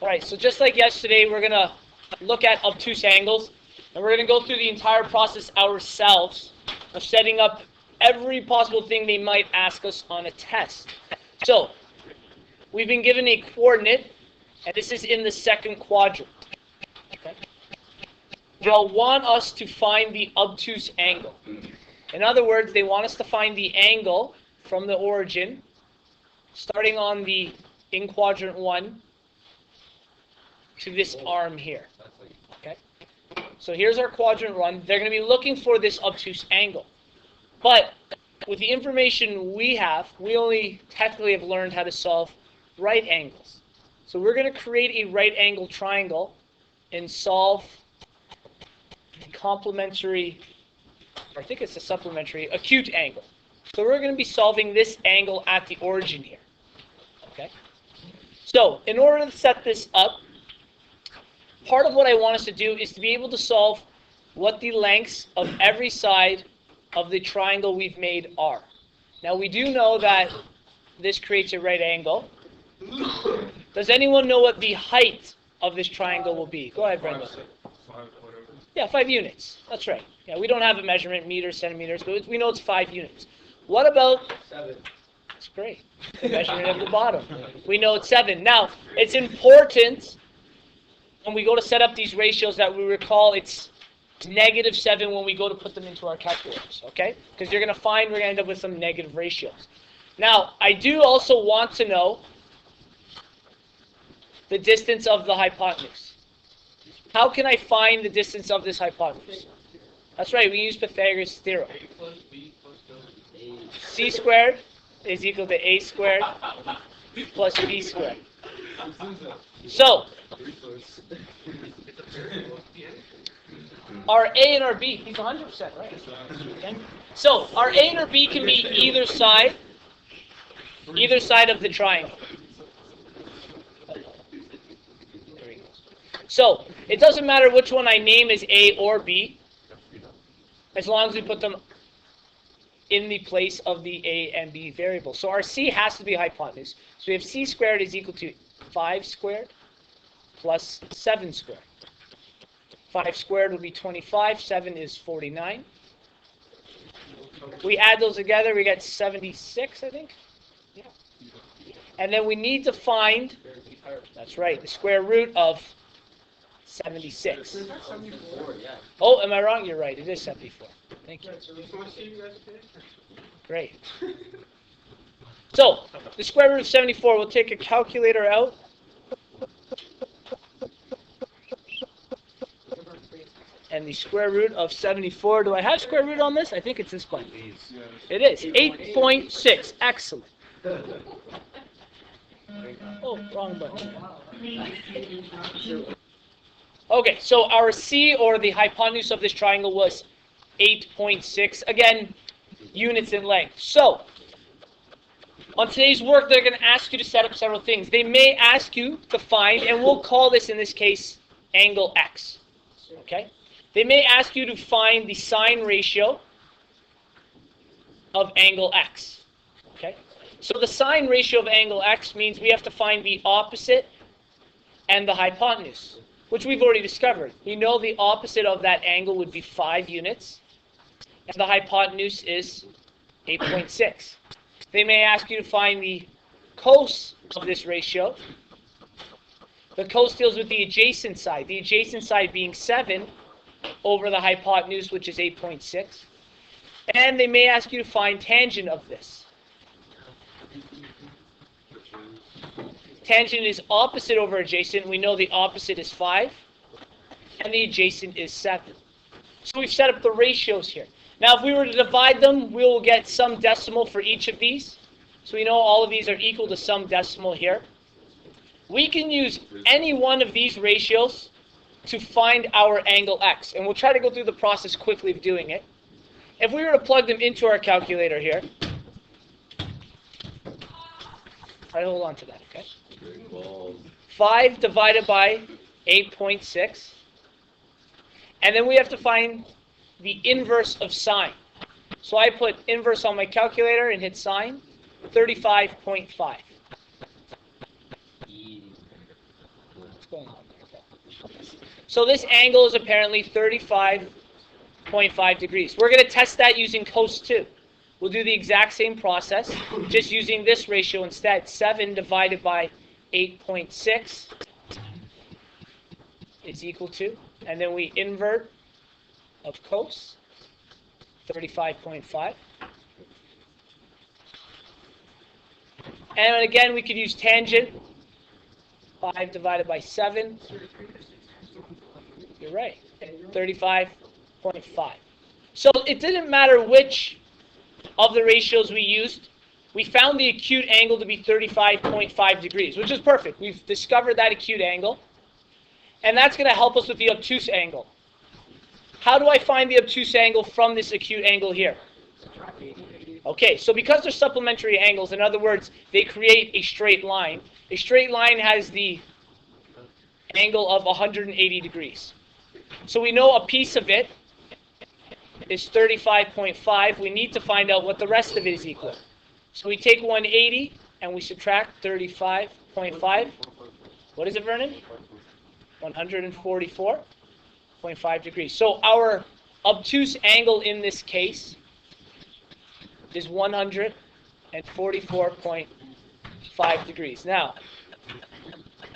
All right, so just like yesterday, we're going to look at obtuse angles, and we're going to go through the entire process ourselves of setting up every possible thing they might ask us on a test. So, we've been given a coordinate, and this is in the second quadrant. Okay? They'll want us to find the obtuse angle. In other words, they want us to find the angle from the origin, starting on the in quadrant 1, to this arm here. Okay? So here's our quadrant 1. They're going to be looking for this obtuse angle. But with the information we have, we only technically have learned how to solve right angles. So we're going to create a right angle triangle and solve the complementary, or I think it's a supplementary, acute angle. So we're going to be solving this angle at the origin here. Okay? So in order to set this up, part of what I want us to do is to be able to solve what the lengths of every side of the triangle we've made are. Now we do know that this creates a right angle. Does anyone know what the height of this triangle will be? Go ahead, Brenda. Yeah, 5 units. That's right. Yeah, we don't have a measurement, meters, centimeters, but we know it's 5 units. What about 7? That's great. The measurement at the bottom. We know it's 7. Now, it's important when we go to set up these ratios that we recall it's -7 when we go to put them into our calculators, okay? Because you're going to find we're going to end up with some negative ratios. Now, I do also want to know the distance of the hypotenuse. How can I find the distance of this hypotenuse? That's right, we use Pythagoras Theorem. C squared is equal to A squared plus B squared. So, our A and our B, he's 100% right. Okay. So, our A and our B can be either side of the triangle. So, it doesn't matter which one I name as A or B, as long as we put them in the place of the A and B variable. So our C has to be hypotenuse. So we have C squared is equal to 5 squared plus 7 squared. 5 squared would be 25, 7 is 49. We add those together, we get 76, I think. Yeah. And then we need to find, that's right, the square root of 76. Oh, am I wrong? You're right. It is 74. Thank you. Great. So, the square root of 74, we'll take a calculator out. And the square root of 74, do I have square root on this? I think it's this one. It is. 8.6. Excellent. Oh, wrong button. Okay, so our C, or the hypotenuse of this triangle, was 8.6. Again, units in length. So, on today's work, they're going to ask you to set up several things. They may ask you to find, and we'll call this, in this case, angle X. Okay? They may ask you to find the sine ratio of angle X. Okay? So the sine ratio of angle X means we have to find the opposite and the hypotenuse, which we've already discovered. We know the opposite of that angle would be 5 units, and the hypotenuse is 8.6. They may ask you to find the cos of this ratio. The cos deals with the adjacent side being 7 over the hypotenuse, which is 8.6. And they may ask you to find tangent of this. Tangent is opposite over adjacent. We know the opposite is 5, and the adjacent is 7. So we've set up the ratios here. Now, if we were to divide them, we will get some decimal for each of these. So we know all of these are equal to some decimal here. We can use any one of these ratios to find our angle X. And we'll try to go through the process quickly of doing it. If we were to plug them into our calculator here, I hold on to that, okay? 5 divided by 8.6. And then we have to find the inverse of sine. So I put inverse on my calculator and hit sine, 35.5. going on? So this angle is apparently 35.5 degrees. We're going to test that using cos 2. We'll do the exact same process, just using this ratio instead. 7 divided by 8.6 is equal to, and then we invert of cos, 35.5. And again, we could use tangent, 5 divided by 7. You're right, 35.5. So it didn't matter which of the ratios we used. We found the acute angle to be 35.5 degrees, which is perfect. We've discovered that acute angle. And that's going to help us with the obtuse angle. How do I find the obtuse angle from this acute angle here? Okay, so because they're supplementary angles, in other words, they create a straight line. A straight line has the angle of 180 degrees. So we know a piece of it is 35.5. We need to find out what the rest of it is equal. So we take 180 and we subtract 35.5. What is it, Vernon? 144.5 degrees. So our obtuse angle in this case is 144.5 degrees. Now,